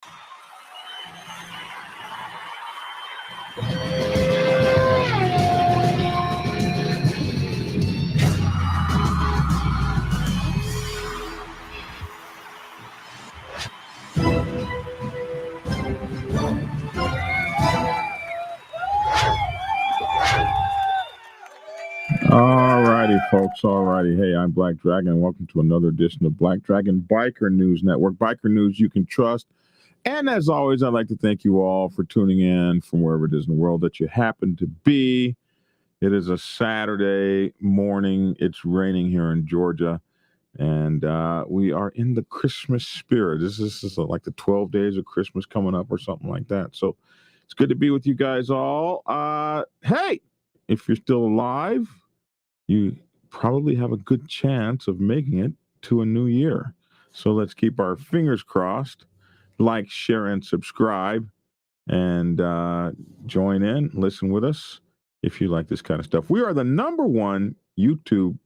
All righty, folks. All righty. Hey, I'm Black Dragon. Welcome to another edition of Black Dragon Biker News Network. Biker news you can trust. And as always, I'd like to thank you all for tuning in from wherever it is in the world that you happen to be. It is a Saturday morning. It's raining here in Georgia. And we are in the Christmas spirit. This is like the 12 days of Christmas coming up or something like that. So it's good to be with you guys all. Hey, if you're still alive, you probably have a good chance of making it to a new year. So let's keep our fingers crossed. Like, share, and subscribe. And join in, listen with us if you like this kind of stuff. We are the #1 YouTube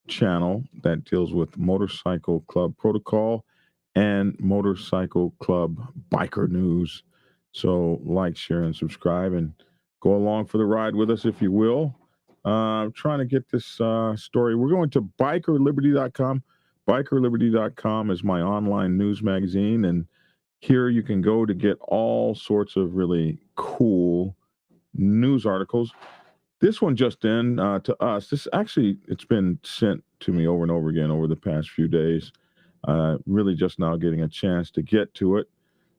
channel that deals with motorcycle club protocol and motorcycle club biker news. So like, share, and subscribe, and go along for the ride with us, if you will. I'm trying to get this story. We're going to bikerliberty.com. Bikerliberty.com is my online news magazine, and here you can go to get all sorts of really cool news articles. This one just in to us. This actually, it's been sent to me over and over again over the past few days. Really just now getting a chance to get to it.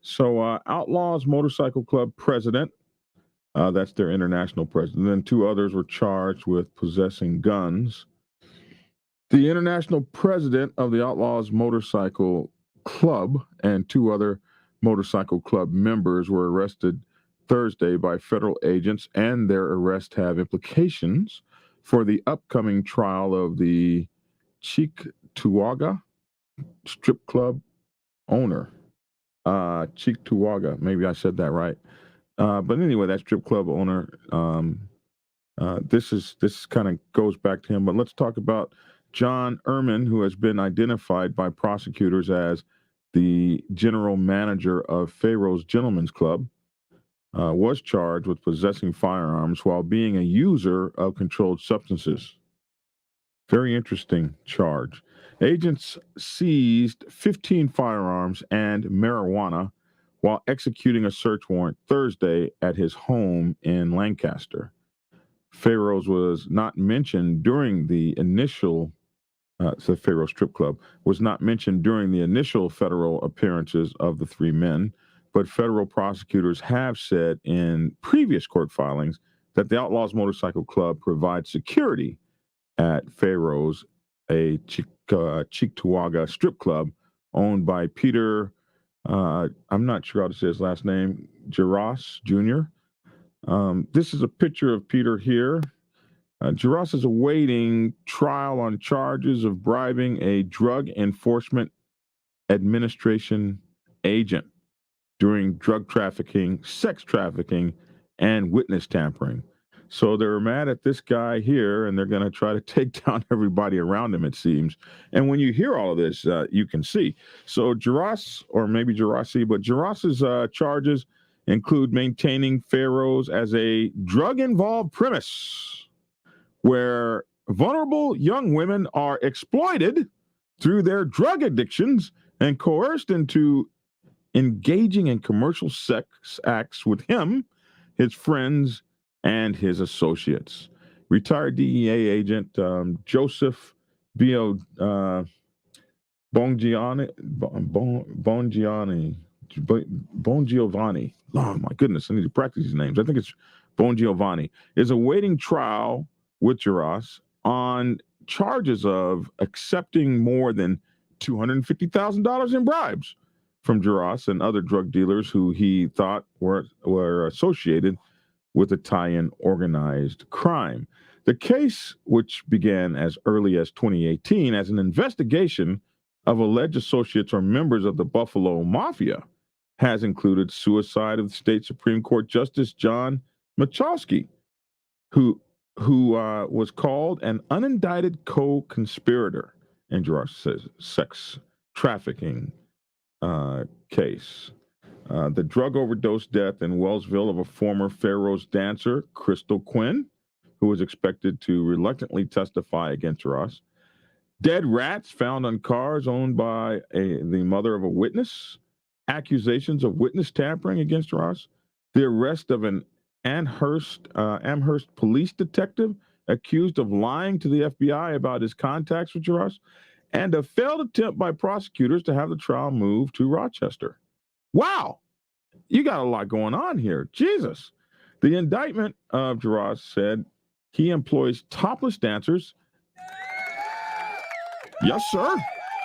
So Outlaws Motorcycle Club president, that's their international president, and 2 others were charged with possessing guns. The international president of the Outlaws Motorcycle Club and 2 other motorcycle club members were arrested Thursday by federal agents, and their arrests have implications for the upcoming trial of the Cheektowaga strip club owner. Cheektowaga, maybe I said that right. But anyway, that strip club owner, this kind of goes back to him. But let's talk about John Ehrman, who has been identified by prosecutors as the general manager of Pharaoh's Gentlemen's Club, was charged with possessing firearms while being a user of controlled substances. Very interesting charge. Agents seized 15 firearms and marijuana while executing a search warrant Thursday at his home in Lancaster. Pharaoh's was not mentioned during the initial, the Pharaoh Strip Club was not mentioned during the initial federal appearances of the 3 men, but federal prosecutors have said in previous court filings that the Outlaws Motorcycle Club provides security at Pharaoh's, a Cheektowaga strip club owned by Peter, I'm not sure how to say his last name, Jaros Jr. This is a picture of Peter here. Jaros is awaiting trial on charges of bribing a Drug Enforcement Administration agent during drug trafficking, sex trafficking, and witness tampering. So they're mad at this guy here, and they're going to try to take down everybody around him, it seems. And when you hear all of this, you can see. So Jaros, or maybe Jarossi, but Jaros's charges include maintaining Pharaoh's as a drug-involved premise where vulnerable young women are exploited through their drug addictions and coerced into engaging in commercial sex acts with him, his friends, and his associates. Retired DEA agent Joseph Bongiovanni. Oh, my goodness, I need to practice these names. I think it's Bongiovanni, is awaiting trial with Jaros on charges of accepting more than $250,000 in bribes from Jaros and other drug dealers who he thought were associated with a tie-in organized crime. The case, which began as early as 2018 as an investigation of alleged associates or members of the Buffalo Mafia, has included suicide of the state Supreme Court Justice John Machowski, who was called an unindicted co-conspirator in Jaros' sex trafficking case. the drug overdose death in Wellsville of a former Pharaoh's dancer, Crystal Quinn, who was expected to reluctantly testify against Ross. Dead rats found on cars owned by the mother of a witness. Accusations of witness tampering against Ross. The arrest of an Amherst police detective accused of lying to the FBI about his contacts with Ross. And a failed attempt by prosecutors to have the trial moved to Rochester. Wow, you got a lot going on here. Jesus. The indictment of Jaraz said he employs topless dancers. Yes, sir.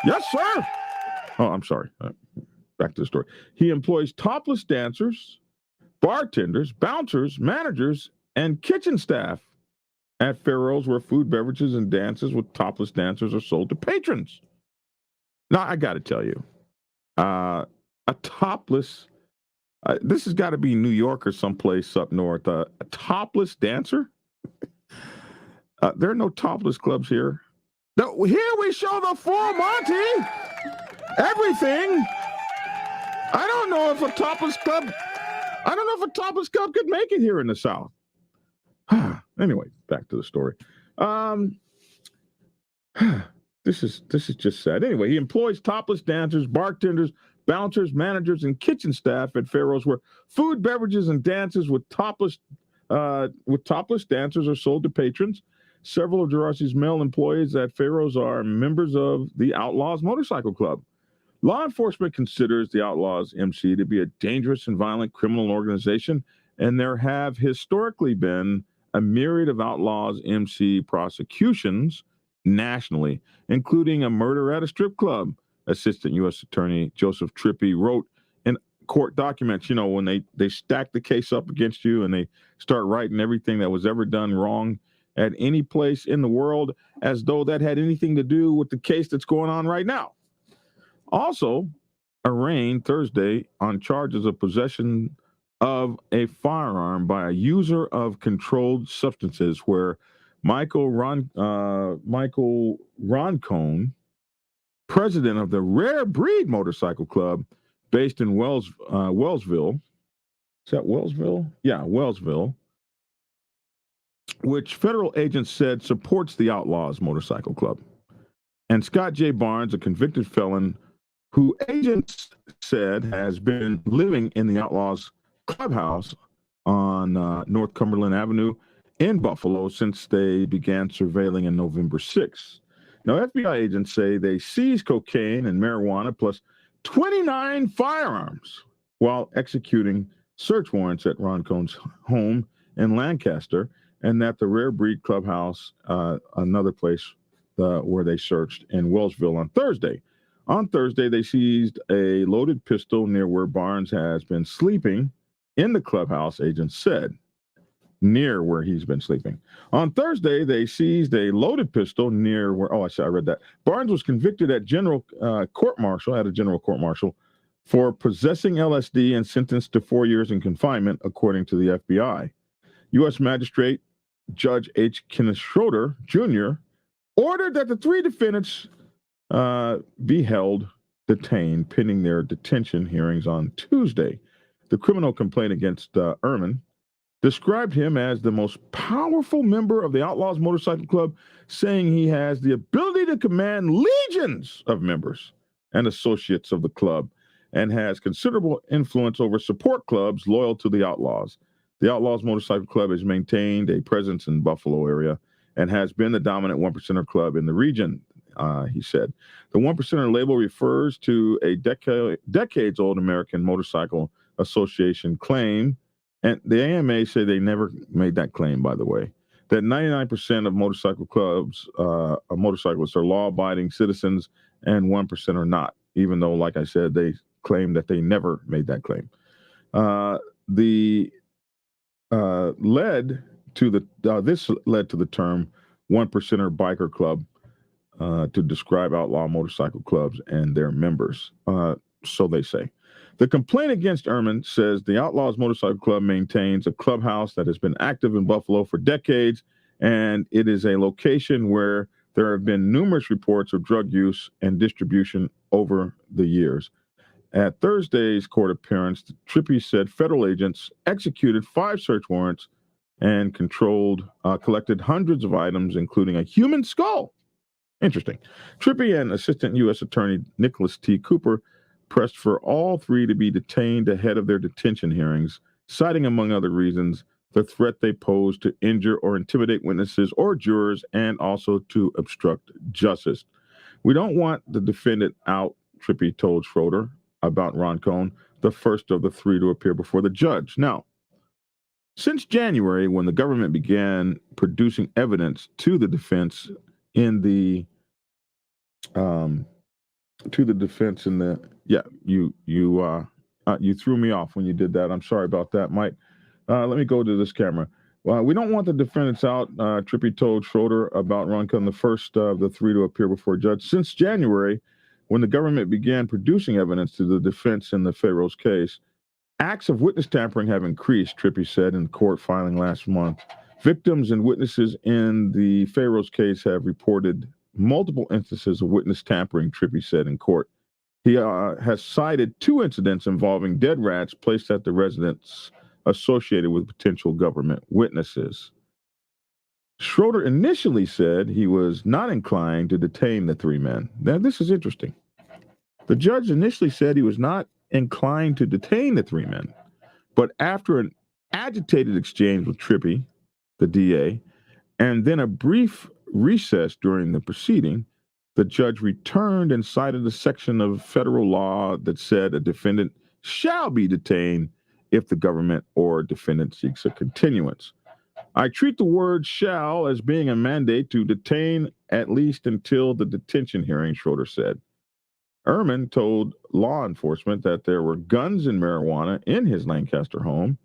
Yes, sir. Oh, I'm sorry. Back to the story. He employs topless dancers, bartenders, bouncers, managers, and kitchen staff at Pharaoh's where food, beverages, and dances with topless dancers are sold to patrons. Now, I got to tell you, a topless, this has got to be New York or someplace up north, a topless dancer? There are no topless clubs here. No, here we show the full Monty. Everything. I don't know if a topless club could make it here in the South. Anyway, back to the story. This is just sad. Anyway, he employs topless dancers, bartenders, bouncers, managers, and kitchen staff at Pharaoh's where food, beverages, and dances with topless dancers are sold to patrons. Several of Jurassi's male employees at Pharaoh's are members of the Outlaws Motorcycle Club. Law enforcement considers the Outlaws MC to be a dangerous and violent criminal organization, and there have historically been a myriad of Outlaws MC prosecutions nationally, including a murder at a strip club. Assistant U.S. Attorney Joseph Trippi wrote in court documents, when they stack the case up against you and they start writing everything that was ever done wrong at any place in the world as though that had anything to do with the case that's going on right now. Also arraigned Thursday on charges of possession of a firearm by a user of controlled substances where Michael Roncone, president of the Rare Breed Motorcycle Club based in Wellsville. Is that Wellsville? Yeah, Wellsville. Which federal agents said supports the Outlaws Motorcycle Club. And Scott J. Barnes, a convicted felon who agents said has been living in the Outlaws clubhouse on North Cumberland Avenue in Buffalo since they began surveilling on November 6th. Now, FBI agents say they seized cocaine and marijuana plus 29 firearms while executing search warrants at Roncone's home in Lancaster, and that the Rare Breed Clubhouse, another place where they searched in Wellsville on Thursday. On Thursday, they seized a loaded pistol near where Barnes has been sleeping in the clubhouse, agents said. Near where he's been sleeping. On Thursday, they seized a loaded pistol near where, I read that. Barnes was convicted at a general court martial for possessing LSD and sentenced to 4 years in confinement, according to the FBI. U.S. Magistrate Judge H. Kenneth Schroeder, Jr., ordered that the three defendants be held detained pending their detention hearings on Tuesday. The criminal complaint against Ehrman described him as the most powerful member of the Outlaws Motorcycle Club, saying he has the ability to command legions of members and associates of the club and has considerable influence over support clubs loyal to the Outlaws. The Outlaws Motorcycle Club has maintained a presence in Buffalo area and has been the dominant one percenter club in the region, he said. The one percenter label refers to a decades-old American Motorcycle Association claim, and the AMA say they never made that claim, by the way, that 99% of motorcycle clubs, motorcyclists are law-abiding citizens and 1% are not, even though, like I said, they claim that they never made that claim. This led to the term one percenter biker club to describe outlaw motorcycle clubs and their members. So they say. The complaint against Ehrman says the Outlaws Motorcycle Club maintains a clubhouse that has been active in Buffalo for decades, and it is a location where there have been numerous reports of drug use and distribution over the years. At Thursday's court appearance, Trippy said federal agents executed 5 search warrants and collected hundreds of items, including a human skull. Interesting. Trippy and Assistant U.S. Attorney Nicholas T. Cooper pressed for all 3 to be detained ahead of their detention hearings, citing, among other reasons, the threat they pose to injure or intimidate witnesses or jurors and also to obstruct justice. We don't want the defendant out, Trippy told Schroeder about Ron Cohn, the first of the 3 to appear before the judge. Now, since January, when the government began producing evidence to the defense in the you threw me off when you did that. I'm sorry about that, Mike. Let me go to this camera. We don't want the defendants out, Trippy told Schroeder about Ron Cohn, the first of the 3 to appear before a judge. Since January, when the government began producing evidence to the defense in the Pharaoh's case, acts of witness tampering have increased, Trippy said in court filing last month. Victims and witnesses in the Pharaoh's case have reported multiple instances of witness tampering, Trippy said in court. He has cited 2 incidents involving dead rats placed at the residence associated with potential government witnesses. Schroeder initially said he was not inclined to detain the 3 men. Now, this is interesting. The judge initially said he was not inclined to detain the 3 men, but after an agitated exchange with Trippy, the DA, and then a brief recess during the proceeding, the judge returned and cited a section of federal law that said a defendant shall be detained if the government or defendant seeks a continuance. I treat the word shall as being a mandate to detain at least until the detention hearing, Schroeder said. Ehrman told law enforcement that there were guns and marijuana in his Lancaster home,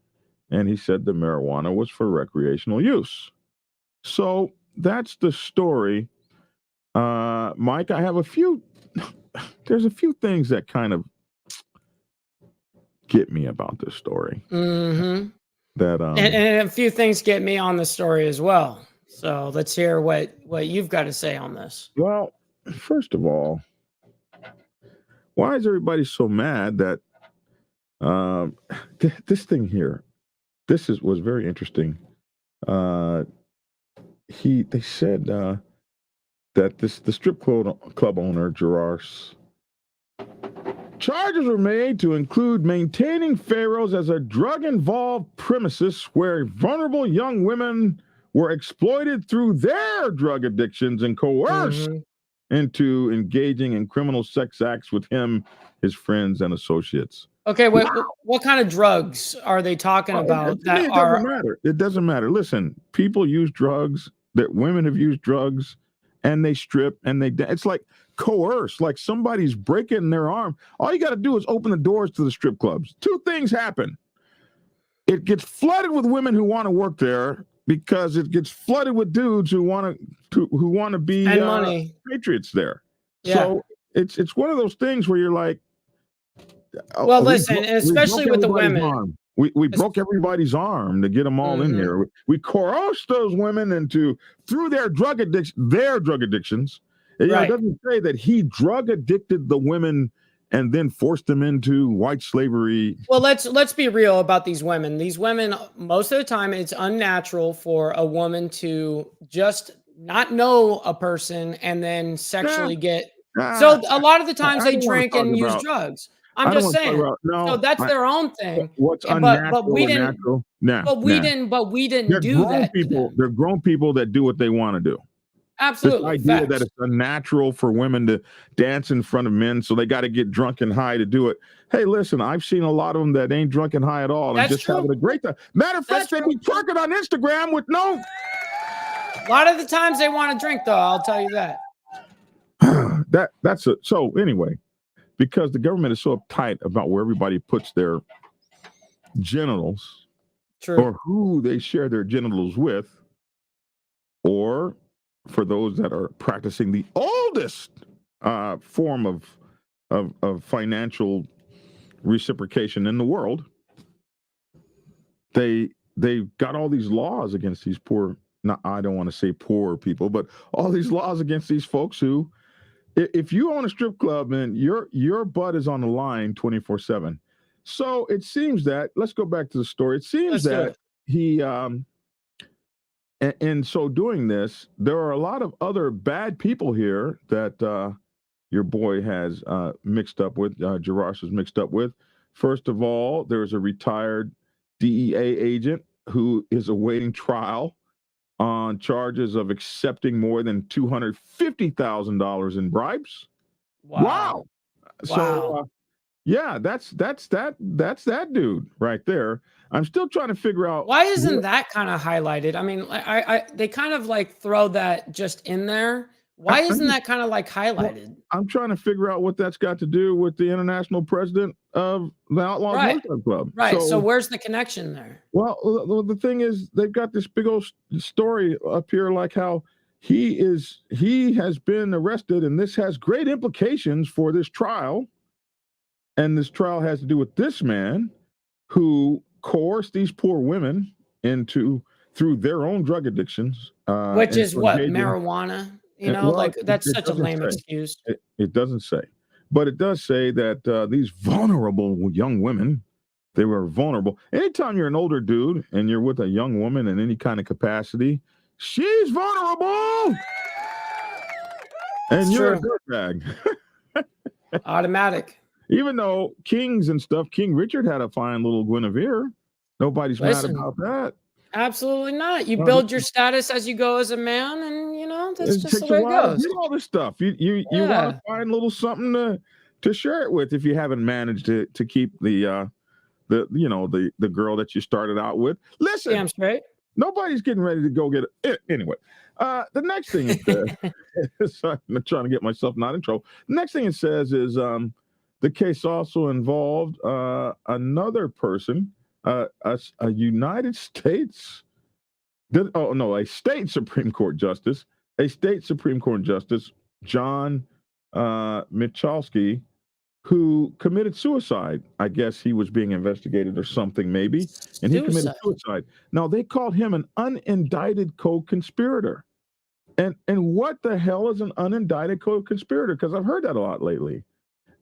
and he said the marijuana was for recreational use. So that's the story. Mike, I have there's a few things that kind of get me about this story. Mm-hmm. That and a few things get me on the story as well. So let's hear what you've got to say on this. Well, first of all, why is everybody so mad that this thing here? Was very interesting. They said that the strip club owner Gerard's charges were made to include maintaining Pharaoh's as a drug-involved premises where vulnerable young women were exploited through their drug addictions and coerced into engaging in criminal sex acts with him, his friends, and associates. Okay, what kind of drugs are they talking about? It doesn't matter. It doesn't matter. Listen, people use drugs. That women have used drugs, and they strip and it's like coerce. Like somebody's breaking their arm. All you got to do is open the doors to the strip clubs. 2 things happen. It gets flooded with women who want to work there because it gets flooded with dudes who want to be money patriots there. Yeah. So it's one of those things where you're like, well, listen, and especially with the women. We broke everybody's arm to get them all in here. We coerced those women through their drug addictions. It doesn't say that he drug addicted the women and then forced them into white slavery. Well, let's be real about these women. These women, most of the time, it's unnatural for a woman to just not know a person and then sexually get. So a lot of the times they drink and use drugs. I'm just saying. So that's their own thing. What's unnatural? But we didn't. But we didn't do that. They're grown people that do what they want to do. Absolutely. This idea that it's unnatural for women to dance in front of men, so they got to get drunk and high to do it. Hey, listen, I've seen a lot of them that ain't drunk and high at all and just having a great time. Matter of fact, they be twerking on Instagram with no. A lot of the times they want to drink, though. I'll tell you that. That's it. So anyway, because the government is so uptight about where everybody puts their genitals, or who they share their genitals with, or for those that are practicing the oldest form of financial reciprocation in the world, they've got all these laws against these poor. I don't want to say poor people, but all these laws against these folks who if you own a strip club and your butt is on the line 24/7. So it seems that, let's go back to the story. It seems Let's do that it. he and so doing this, there are a lot of other bad people here that your boy has mixed up with, Jarash is mixed up with. First of all, there's a retired DEA agent who is awaiting trial on charges of accepting more than $250,000 in bribes. Wow. Wow. So Wow. yeah, that's that dude right there. I'm still trying to figure out Why isn't what that kind of highlighted? I mean, I they kind of like throw that just in there. Why I'm isn't just that kind of like well, highlighted? I'm trying to figure out what that's got to do with the international president of the Outlaws Right. Motorcycle Club. Right. So So, where's the connection there? well, the thing is, they've got this big old story up here, like how he has been arrested, and this has great implications for this trial. And this trial has to do with this man who coerced these poor women into through their own drug addictions, Which is into what? engaging. Marijuana? Well, Like that's it such a doesn't lame say. excuse. It doesn't say, but it does say that these vulnerable young women, they were vulnerable. Anytime you're an older dude and you're with a young woman in any kind of capacity, she's vulnerable, It's and you're a true. dirtbag. Automatic. Even though kings and stuff, King Richard had a fine little Guinevere. Nobody's mad Listen, about that. absolutely not. You No, build your status as you go as a man, and that's it just the takes a way it while to goes. get all this stuff. You want to Yeah. find a little something to share it with if you haven't managed to keep the girl that you started out with. Listen, Damn straight. nobody's getting ready to go get it anyway. The next thing it says, sorry, I'm trying to get myself not in trouble. The next thing it says is the case also involved another person, a United States. Oh no, a state Supreme Court justice, John Michalski, who committed suicide. I guess he was being investigated or something, maybe, and he committed Suicide. suicide. Now they called him an unindicted co-conspirator. And what the hell is an unindicted co-conspirator? Because I've heard that a lot lately.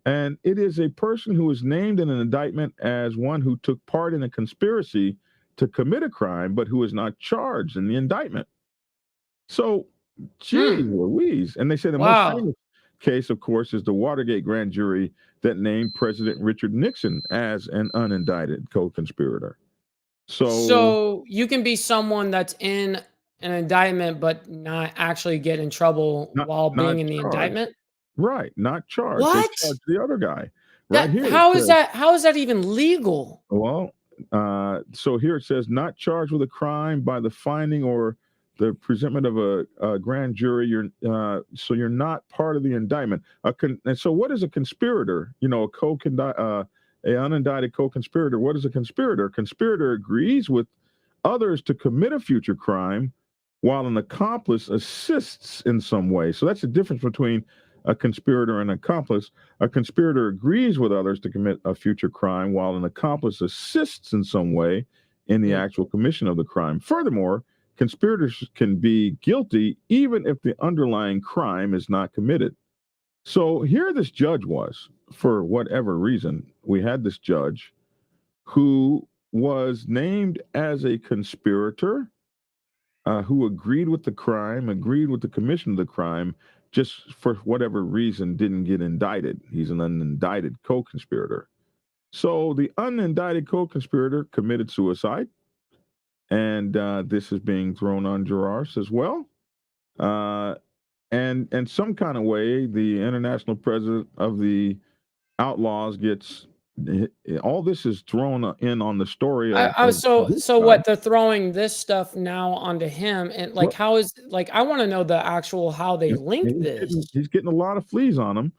And it is a person who is named in an indictment as one who took part in a conspiracy to commit a crime, but who is not charged in the indictment. So, Hmm. geez Louise. And they say the most Wow. famous case, of course, is the Watergate grand jury that named President Richard Nixon as an unindicted co-conspirator. So, So you can be someone that's in an indictment, but not actually get in trouble while not being in the charged. indictment? Right, not charged. They What? charged the other guy. Right That here it how is says, that even legal? well, so here it says, not charged with a crime by the finding or the presentment of a grand jury. So you're not part of the indictment. And so, what is a conspirator? A unindicted co-conspirator. What is a conspirator? A conspirator agrees with others to commit a future crime, while an accomplice assists in some way. So that's the difference between a conspirator and an accomplice. A conspirator agrees with others to commit a future crime, while an accomplice assists in some way in the Hmm. actual commission of the crime. Furthermore, conspirators can be guilty even if the underlying crime is not committed. So here this judge was, for whatever reason, we had this judge who was named as a conspirator, who agreed with the crime, agreed with the commission of the crime, just for whatever reason didn't get indicted. He's an unindicted co-conspirator. So the unindicted co-conspirator committed suicide, and this is being thrown on Gerars as well. Uh, and some kind of way, the international president of the Outlaws gets all this is thrown in on the story of this So guy. what they're throwing this stuff now onto him, and like Well, how is like I want to know the actual how they link this. he's getting a lot of fleas on him.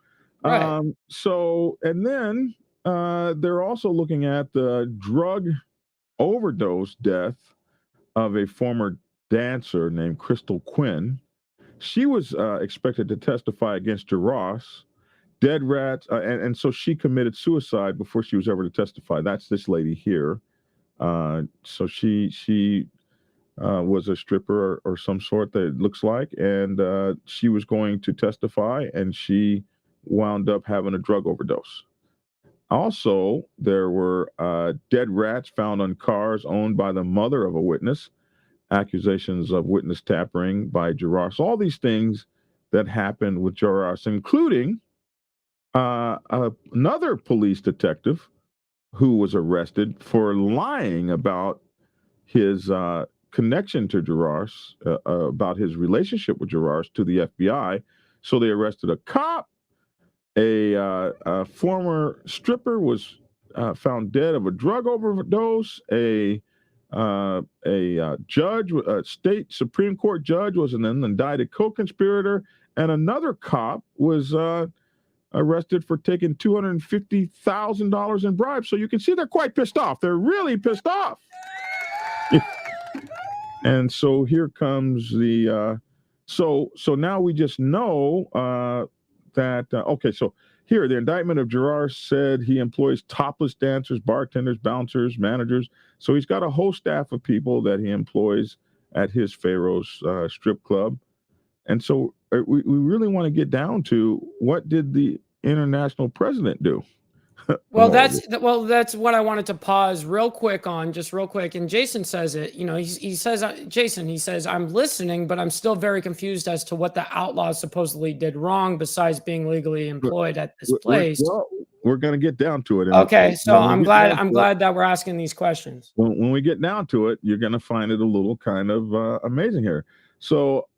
Right. So and then they're also looking at the drug overdose death of a former dancer named Crystal Quinn. She was expected to testify against Ross. Dead rats, and so she committed suicide before she was ever to testify. That's this lady here. So she was a stripper or some sort that it looks like, and she was going to testify, and she wound up having a drug overdose. Also, there were dead rats found on cars owned by the mother of a witness, accusations of witness tampering by Giroux. So all these things that happened with Giroux, including another police detective who was arrested for lying about his connection to Giroux, about his relationship with Giroux to the FBI. So they arrested a cop. A former stripper was found dead of a drug overdose. A judge, a state Supreme Court judge, was an indicted co-conspirator, and another cop was arrested for taking $250,000 in bribes. So you can see they're quite pissed off. They're really pissed off. And so here comes the so now we just know that okay, so here the indictment of Giroux said he employs topless dancers, bartenders, bouncers, managers. So he's got a whole staff of people that he employs at his Pharaoh's strip club. And so we really want to get down to what did the international president do? Well, that's what I wanted to pause real quick on, just real quick. And Jason says it, he says, Jason, he says, I'm listening, but I'm still very confused as to what the Outlaws supposedly did wrong besides being legally employed at this place. We're going to get down to it. Okay, so I'm glad that we're asking these questions. When we get down to it, you're going to find it a little kind of amazing here. So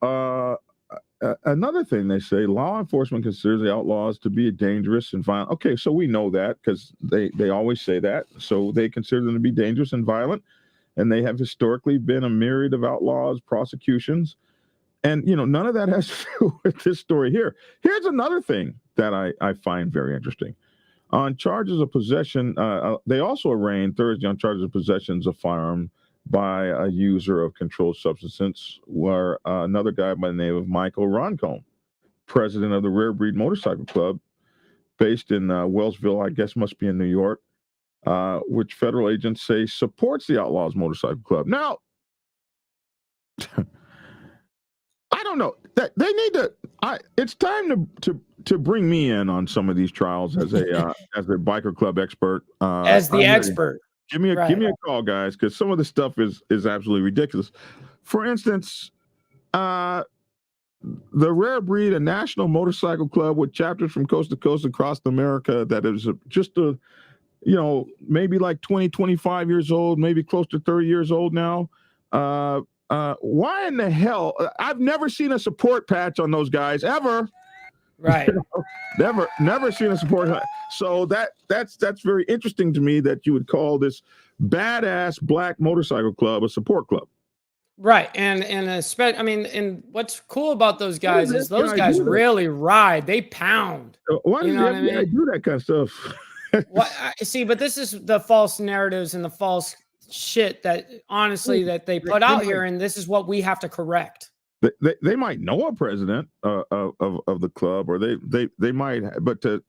another thing they say, law enforcement considers the outlaws to be dangerous and violent. Okay, so we know that because they always say that. So they consider them to be dangerous and violent, and they have historically been a myriad of outlaws, prosecutions, and none of that has to do with this story here. Here's another thing that I find very interesting. On charges of possession, they also arraigned Thursday on charges of possessions of firearm by a user of controlled substances, where another guy by the name of Michael Roncombe, president of the Rare Breed Motorcycle Club, based in Wellsville, I guess must be in New York, which federal agents say supports the Outlaws Motorcycle Club. Now, I don't know that they need to. It's time to bring me in on some of these trials as a as a biker club expert. As the expert. Give me a call, guys, because some of the stuff is absolutely ridiculous. For instance, the Rare Breed, a national motorcycle club with chapters from coast to coast across America, that is just maybe like 20, 25 years old, maybe close to 30 years old now. Why in the hell? I've never seen a support patch on those guys ever. Right. Never seen a support. So that's very interesting to me that you would call this badass black motorcycle club a support club. Right. And what's cool about those guys is those guys really ride. They pound. Why do they do that kind of stuff? See, but this is the false narratives and the false shit that honestly that they put out here, and this is what we have to correct. They might know a president of the club, or they might, but to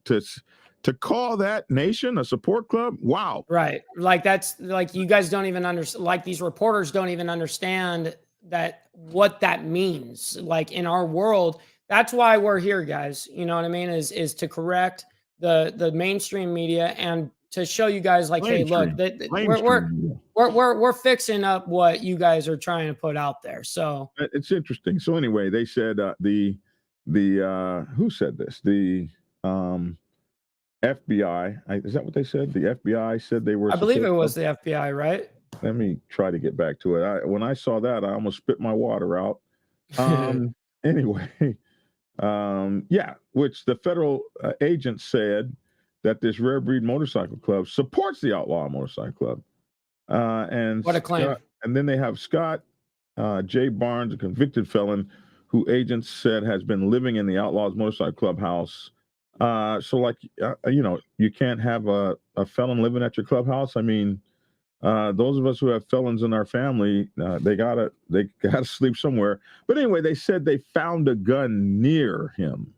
call that nation a support club, wow, right? Like that's like you guys don't even understand. Like these reporters don't even understand what that means. Like in our world, that's why we're here, guys. You know what I mean? Is to correct the mainstream media and to show you guys like, hey, look, we're fixing up what you guys are trying to put out there. So it's interesting. So anyway, they said the who said this? The FBI. Is that what they said? The FBI said they were. I believe it was the FBI, right? Let me try to get back to it. When I saw that, I almost spit my water out. Anyway, which the federal agent said that this Rare Breed Motorcycle Club supports the Outlaw Motorcycle Club. And what a claim. And then they have Scott J. Barnes, a convicted felon who agents said has been living in the Outlaws Motorcycle Club house. So you can't have a felon living at your clubhouse. I mean, those of us who have felons in our family, they gotta sleep somewhere. But anyway, they said they found a gun near him.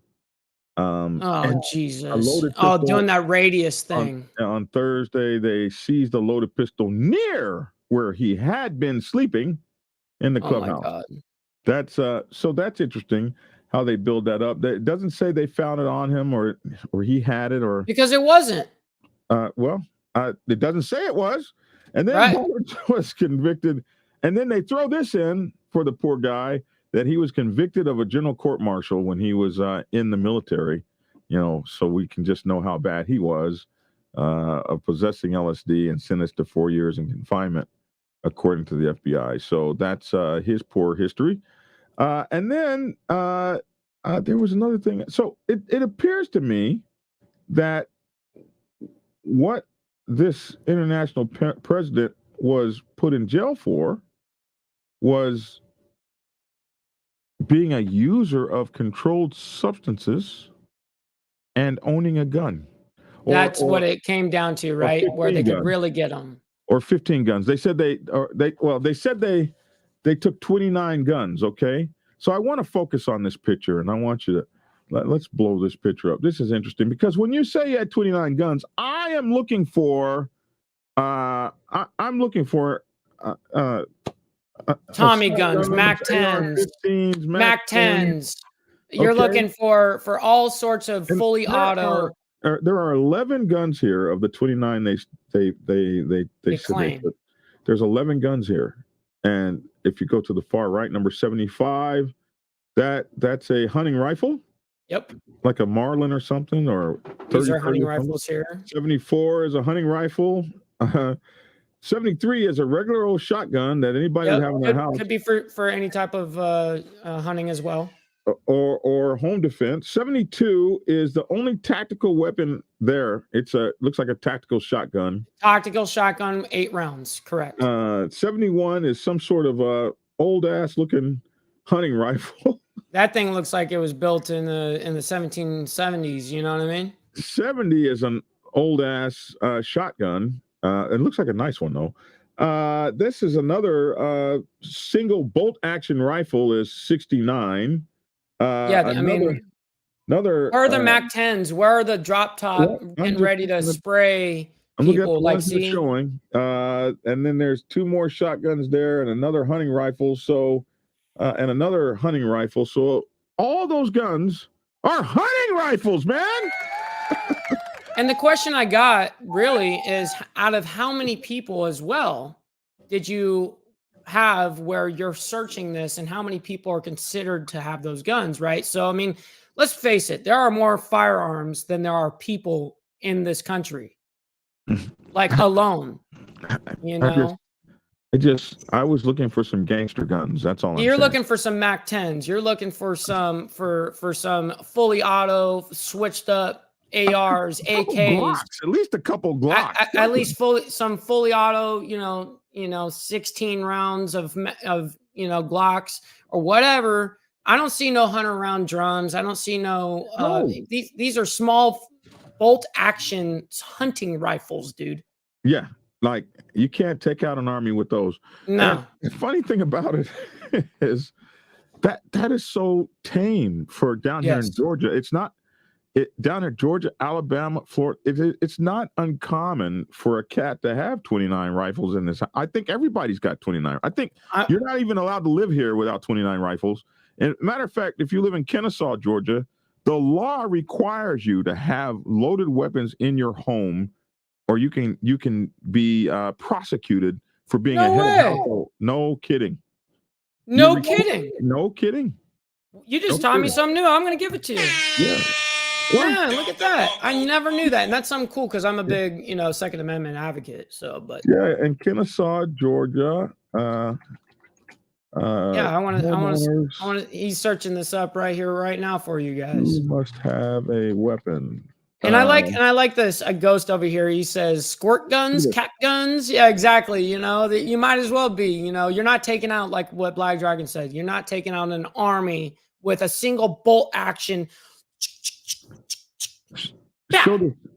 Jesus! Doing that radius thing. On Thursday, they seized a loaded pistol near where he had been sleeping. in the Oh my clubhouse. God. That's so that's interesting how they build that up. It doesn't say they found it on him or he had it or Because it wasn't. It doesn't say it was. And then Right. was convicted. And then they throw this in for the poor guy that he was convicted of a general court martial when he was in the military. So we can just know how bad he was of possessing LSD and sentenced to 4 years in confinement, according to the FBI. So that's his poor history. And then there was another thing. So it appears to me that what this international president was put in jail for was being a user of controlled substances and owning a gun. That's what it came down to, right? Where they could really get them. Or 15 guns. They said they took 29 guns, okay? So I want to focus on this picture, and I want you to let's blow this picture up. This is interesting because when you say you had 29 guns, I am looking for I'm looking for Tommy guns, Mac 10s, Mac 10s. You're looking for all sorts of fully auto. There are 11 guns here of the 29 they claim. There's 11 guns here, and if you go to the far right, number 75, that's a hunting rifle. Yep. Like a Marlin or something, or these are hunting rifles here. 74 is a hunting rifle. 73 is a regular old shotgun that anybody would have in their house. Could be for any type of hunting as well. Or home defense. 72 is the only tactical weapon there. Looks like a tactical shotgun. Tactical shotgun, 8 rounds, correct. 71 is some sort of old ass looking hunting rifle. That thing looks like it was built in the 1770s. You know what I mean? 70 is an old ass shotgun. It looks like a nice one though. This is another single bolt action rifle is 69. Another. Where are the Mac 10s? Where are the drop top getting ready to spray people? Like showing. And then there's 2 more shotguns there and another hunting rifle. So and another hunting rifle. So all those guns are hunting rifles, man. And the question I got really is, out of how many people as well did you have where you're searching this, and how many people are considered to have those guns, right? So, I mean, let's face it, there are more firearms than there are people in this country, like alone, you know? I was looking for some gangster guns. That's all. You're looking for some Mac 10s. You're looking for some for some fully auto, switched up ARs, AKs, Glocks, at least a couple Glocks. At least some fully auto, 16 rounds of Glocks or whatever. I don't see no hunter round drums. I don't see no. These are small bolt action hunting rifles, dude. Yeah, like you can't take out an army with those. No. And the funny thing about it is that is so tame for down here in Georgia. It's not. Down in Georgia, Alabama, Florida, it's not uncommon for a cat to have 29 rifles in this. I think everybody's got 29. I think you're not even allowed to live here without 29 rifles. And matter of fact, if you live in Kennesaw, Georgia, the law requires you to have loaded weapons in your home, or you can be prosecuted for being a head of household. No kidding. No kidding. No kidding. You just taught me something new. I'm going to give it to you. Yeah. Yeah, look at that. I never knew that. And that's something cool because I'm a big, Second Amendment advocate. So, but yeah, in Kennesaw, Georgia. I want to, he's searching this up right here, right now for you guys. You must have a weapon. And I like this. A ghost over here. He says squirt guns, cap guns. Yeah, exactly. You might as well be, you're not taking out, like what Black Dragon said, you're not taking out an army with a single bolt action.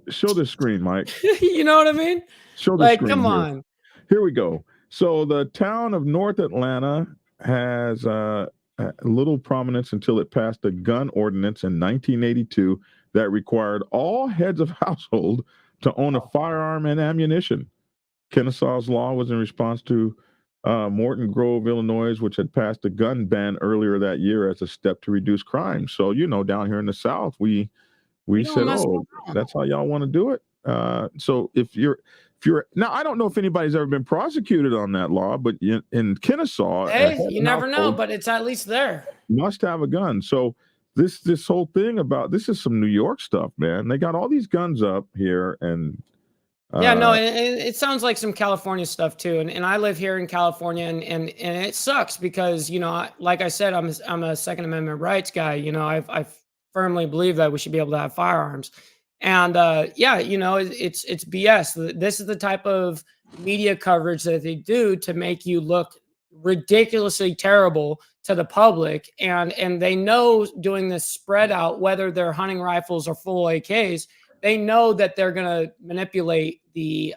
Show the screen, Mike. You know what I mean? Show the screen. Come on. Here we go. So the town of North Atlanta has little prominence until it passed a gun ordinance in 1982 that required all heads of household to own a firearm and ammunition. Kennesaw's law was in response to Morton Grove, Illinois, which had passed a gun ban earlier that year as a step to reduce crime. So, down here in the South, we don't said, mess "Oh, around. that's how y'all want to do it." So if you're now, I don't know if anybody's ever been prosecuted on that law, but in Kennesaw, Hey, you never know, but it's at least there. must have a gun. So this whole thing about this is some New York stuff, man. They got all these guns up here, and Yeah, no, uh, it sounds like some California stuff too. And I live here in California, and it sucks because like I said, I'm a Second Amendment rights guy. I firmly believe that we should be able to have firearms, and yeah, it's BS. This is the type of media coverage that they do to make you look ridiculously terrible to the public, and they know doing this spread out, whether they're hunting rifles or full AKs, they know that they're going to manipulate the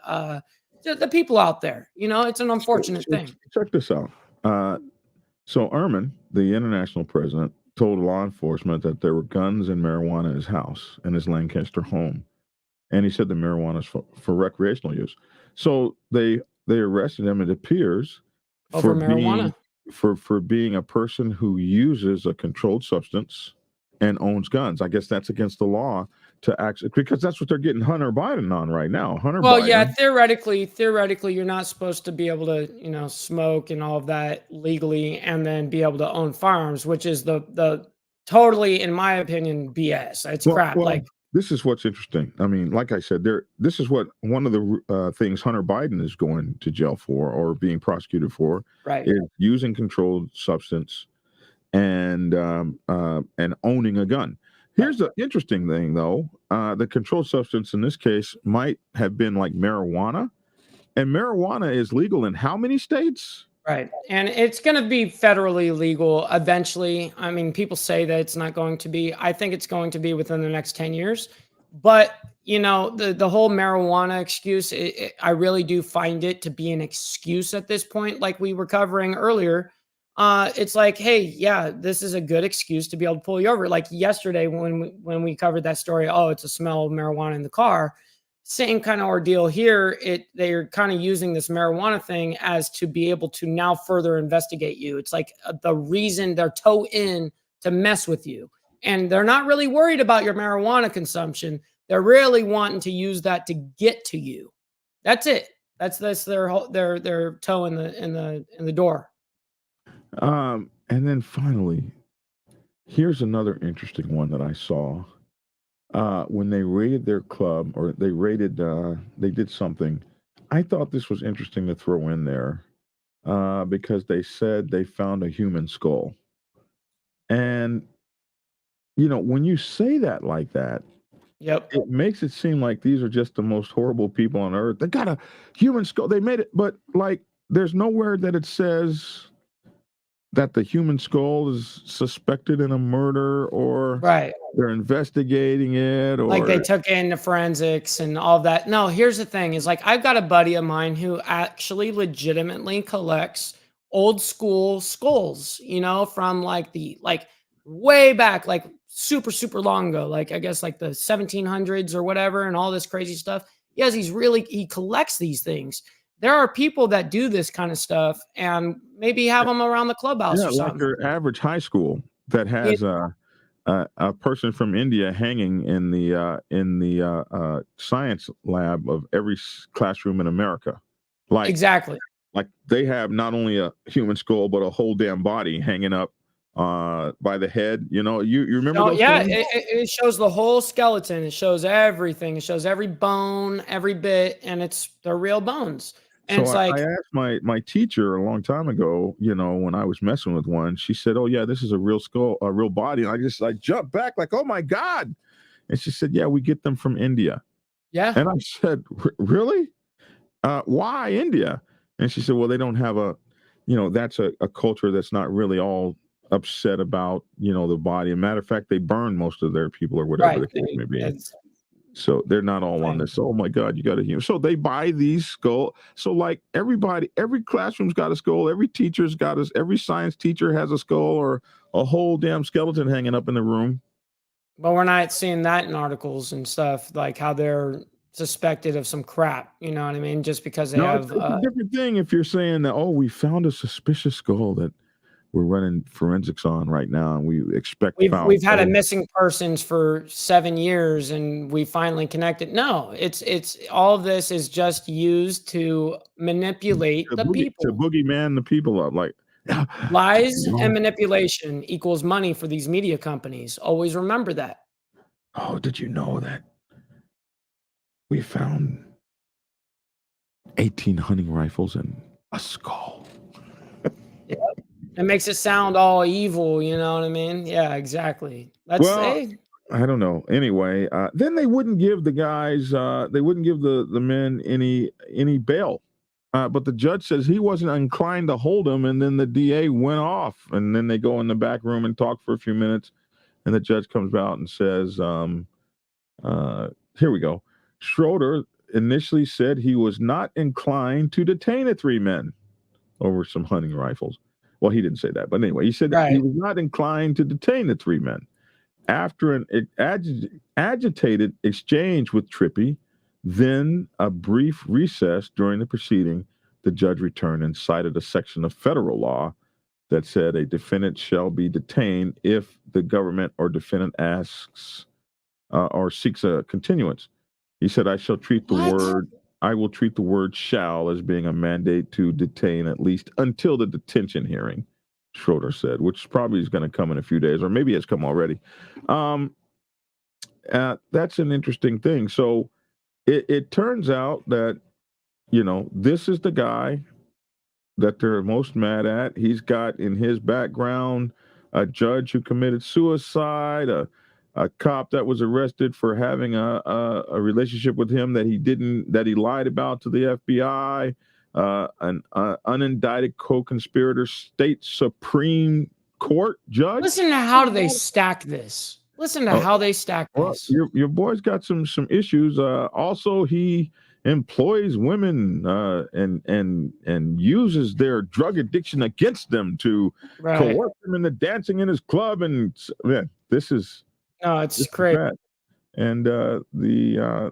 people out there. It's an unfortunate thing. check this out. So Ehrman, the international president, told law enforcement that there were guns and marijuana in his house, in his Lancaster home, and he said the marijuana is for recreational use. So they arrested him. It appears Over for being marijuana. for being a person who uses a controlled substance and owns guns. I guess that's against the law to actually, because that's what they're getting Hunter Biden on right now. Well, Biden. yeah, theoretically, you're not supposed to be able to, smoke and all of that legally, and then be able to own firearms, which is the totally, in my opinion, BS. It's crap. Well, Like, this is what's interesting. I mean, like I said, this is what one of the things Hunter Biden is going to jail for or being prosecuted for right. is using controlled substance and owning a gun. Here's the interesting thing, though. The controlled substance in this case might have been like marijuana, and marijuana is legal in how many states? Right. And it's going to be federally legal eventually. I mean, people say that it's not going to be. I think it's going to be within the next 10 years. But, the whole marijuana excuse, I really do find it to be an excuse at this point, like we were covering earlier. It's like, hey, yeah, this is a good excuse to be able to pull you over. Like yesterday when we covered that story, oh, it's a smell of marijuana in the car. Same kind of ordeal here. They're kind of using this marijuana thing as to be able to now further investigate you. It's like the reason they're toe in to mess with you, and they're not really worried about your marijuana consumption. They're really wanting to use that to get to you. That's it. That's their toe in the door. And then finally, here's another interesting one that I saw. When they raided their club, or they did something. I thought this was interesting to throw in there because they said they found a human skull. And, when you say that like that, Yep. it makes it seem like these are just the most horrible people on earth. They got a human skull. They made it, but like, there's nowhere that it says that the human skull is suspected in a murder or Right. they're investigating it or Like they took in the forensics and all that. No, here's the thing is like I've got a buddy of mine who actually legitimately collects old school skulls, from like way back, like super, super long ago, like I guess like the 1700s or whatever, and all this crazy stuff. He collects these things. There are people that do this kind of stuff and maybe have them around the clubhouse or like something. your average high school that has a person from India hanging in the science lab of every classroom in America. Like Exactly. like they have not only a human skull but a whole damn body hanging up by the head. You remember Oh, those yeah, things? it shows the whole skeleton. It shows everything. It shows every bone, every bit, and they're real bones. And So it's I like, asked my teacher a long time ago, when I was messing with one, she said, "Oh yeah, this is a real skull, a real body." And I jumped back like, "Oh my God." And she said, "Yeah, we get them from India." yeah, And I said, "Really? Why India?" And she said, "Well, they don't have that's a culture that's not really all upset about, the body. As a matter of fact, they burn most of their people or whatever right. the case may be. It's So they're not all on this. Oh my God, you got to hear. So they buy these skull. So like every classroom's got a skull. Every teacher's got every science teacher has a skull or a whole damn skeleton hanging up in the room. But we're not seeing that in articles and stuff, like how they're suspected of some crap. You know what I mean? Just because they No, have. it's a different thing if you're saying that, oh, we found a suspicious skull that we're running forensics on right now, and we expect foul We've had a play. missing persons for 7 years, and we finally connected. No, it's all of this is just used to manipulate the To people. boogeyman the people up, like Lies oh, and manipulation equals money for these media companies. Always remember that. oh, did you know that we found 18 hunting rifles and a skull? Yeah. It makes it sound all evil, you know what I mean? Yeah, exactly. That's Well, I don't know. Anyway, then they wouldn't give the guys, they wouldn't give the men any bail. But the judge says he wasn't inclined to hold him, and then the DA went off, and then they go in the back room and talk for a few minutes, and the judge comes out and says, "Here we go." Schroeder initially said he was not inclined to detain the three men over some hunting rifles. Well, he didn't say that, but anyway, he said that he right. was not inclined to detain the three men. After an agitated exchange with Trippy, then a brief recess during the proceeding, the judge returned and cited a section of federal law that said a defendant shall be detained if the government or defendant asks or seeks a continuance. He said, I will treat the word shall as being a mandate to detain at least until the detention hearing, Schroeder said, which probably is going to come in a few days, or maybe it's come already. That's an interesting thing. So it turns out that, this is the guy that they're most mad at. He's got in his background a judge who committed suicide, a cop that was arrested for having a relationship with him that he lied about to the FBI, an unindicted co-conspirator, state Supreme Court judge. Listen to how do they stack this. Listen to how they stack Well, this. your boy's got some issues. Also, he employs women and uses their drug addiction against them to Right. coerce them into dancing in his club. And man, this is Crazy. bad. And the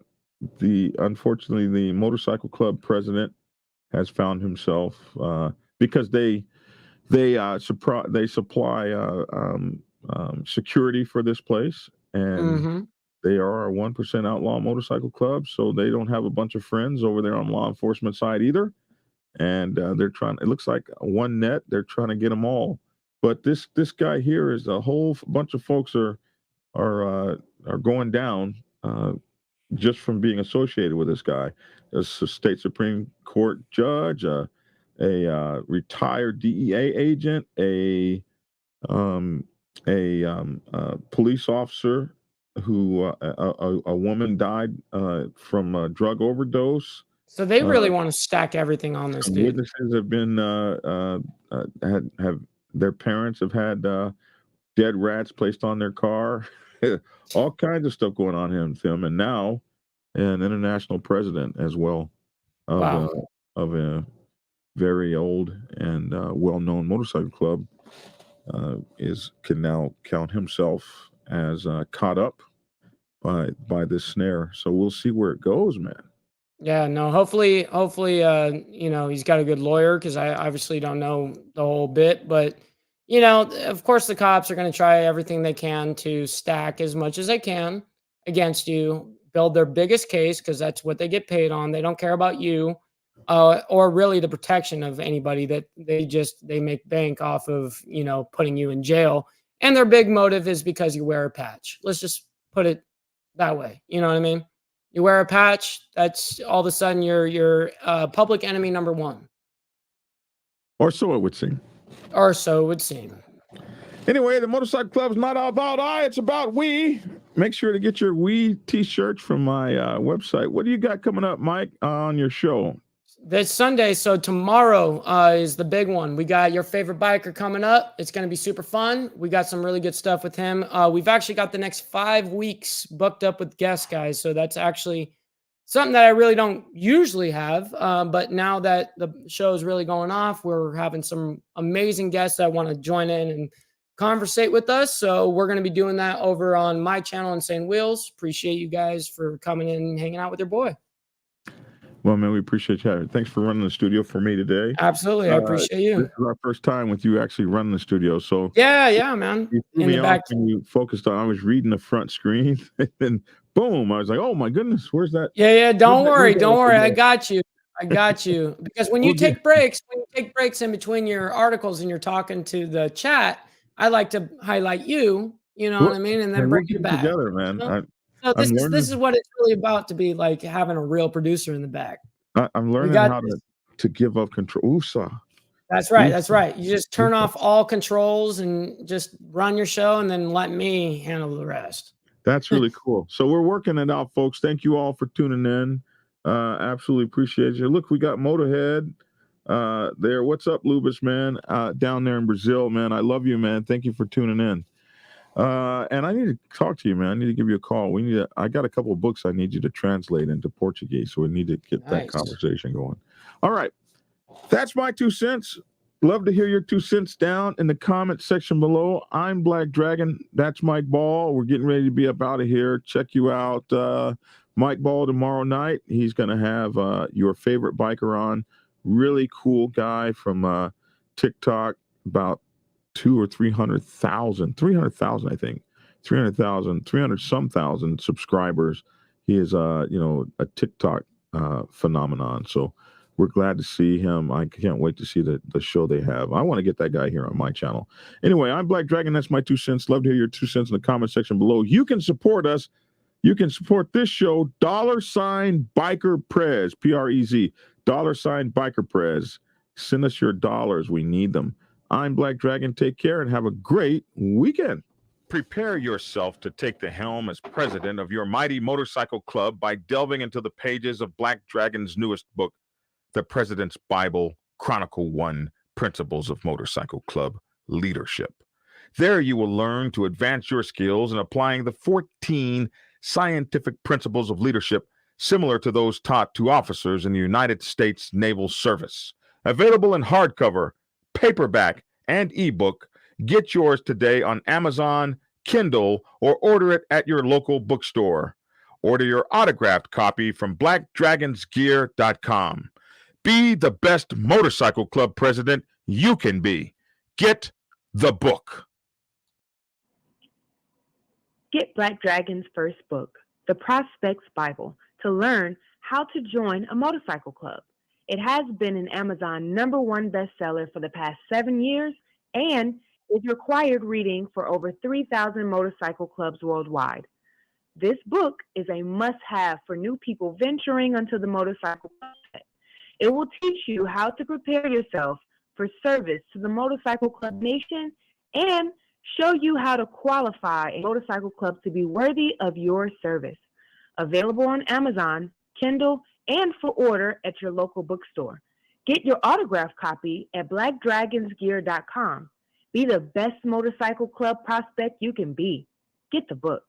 unfortunately the motorcycle club president has found himself because they supply security for this place, and they are a 1% outlaw motorcycle club, so they don't have a bunch of friends over there on law enforcement side either. And they're trying. It looks like one net. They're trying to get them all. But this guy here is a whole bunch of folks are going down just from being associated with this guy. There's a state Supreme Court judge, a retired DEA agent, a police officer who a woman died from a drug overdose. So they really want to stack everything on this dude. Witnesses have been have their parents have had dead rats placed on their car. All kinds of stuff going on here in film, and now an international president as well of a very old and well-known motorcycle club can now count himself as caught up by this snare. So we'll see where it goes, man. Yeah, no, hopefully, he's got a good lawyer because I obviously don't know the whole bit, but of course the cops are going to try everything they can to stack as much as they can against you, build their biggest case because that's what they get paid on. They don't care about you or really the protection of anybody that they make bank off of, putting you in jail. And their big motive is because you wear a patch. Let's just put it that way. You know what I mean? You wear a patch, that's all of a sudden you're public enemy number one. Or so it would seem. Or so it would seem. Anyway, the Motorcycle Club is not about I, it's about we. Make sure to get your we t-shirts from my website. What do you got coming up, Mike, on your show? This Sunday, so tomorrow is the big one. We got your favorite biker coming up. It's going to be super fun. We got some really good stuff with him. We've actually got the next 5 weeks booked up with guests, guys. So that's actually something that I really don't usually have. But now that the show is really going off, we're having some amazing guests that want to join in and conversate with us. So we're going to be doing that over on my channel, Insane Wheels. Appreciate you guys for coming in and hanging out with your boy. Well, man, we appreciate you. Thanks for running the studio for me today. Absolutely. I appreciate you. This is our first time with you actually running the studio. So yeah, man. You threw me off and you focused on, I was reading the front screen and then boom, I was like, oh my goodness, where's that? Yeah. Don't worry. I got you. Because when you take breaks in between your articles and you're talking to the chat, I like to highlight you, you know what I mean? And then bring you back. Together, man. You know? So this is what it's really about, to be like having a real producer in the back. I'm learning how to give up control. That's right. You just turn off all controls and just run your show and then let me handle the rest. That's really cool. So we're working it out, folks. Thank you all for tuning in. Absolutely appreciate you. Look, we got Motorhead there. What's up, Lubis, man? Down there in Brazil, man. I love you, man. Thank you for tuning in. And I need to talk to you, man. I need to give you a call. I got a couple of books I need you to translate into Portuguese, so we need to get that conversation going. All right. That's my 2 cents. Love to hear your 2 cents down in the comment section below. I'm Black Dragon. That's Mike Ball. We're getting ready to be up out of here. Check you out, Mike Ball, tomorrow night. He's going to have your favorite biker on. Really cool guy from TikTok, about 200,000 or 300,000, I think. 300 some thousand subscribers. He is a TikTok phenomenon. So we're glad to see him. I can't wait to see the show they have. I want to get that guy here on my channel. Anyway, I'm Black Dragon. That's my 2 cents. Love to hear your 2 cents in the comment section below. You can support us. You can support this show, $ Biker Prez, Prez, $ Biker Prez. Send us your dollars. We need them. I'm Black Dragon. Take care and have a great weekend. Prepare yourself to take the helm as president of your mighty motorcycle club by delving into the pages of Black Dragon's newest book, The President's Bible, Chronicle 1, Principles of Motorcycle Club Leadership. There you will learn to advance your skills in applying the 14 scientific principles of leadership similar to those taught to officers in the United States Naval Service. Available in hardcover, paperback, and ebook. Get yours today on Amazon, Kindle, or order it at your local bookstore. Order your autographed copy from blackdragonsgear.com. Be the best motorcycle club president you can be. Get the book. Get Black Dragon's first book, The Prospect's Bible, to learn how to join a motorcycle club. It has been an Amazon #1 bestseller for the past 7 years and is required reading for over 3,000 motorcycle clubs worldwide. This book is a must-have for new people venturing onto the motorcycle club set. It will teach you how to prepare yourself for service to the motorcycle club nation and show you how to qualify a motorcycle club to be worthy of your service. Available on Amazon, Kindle, and for order at your local bookstore. Get your autographed copy at blackdragonsgear.com. Be the best motorcycle club prospect you can be. Get the book.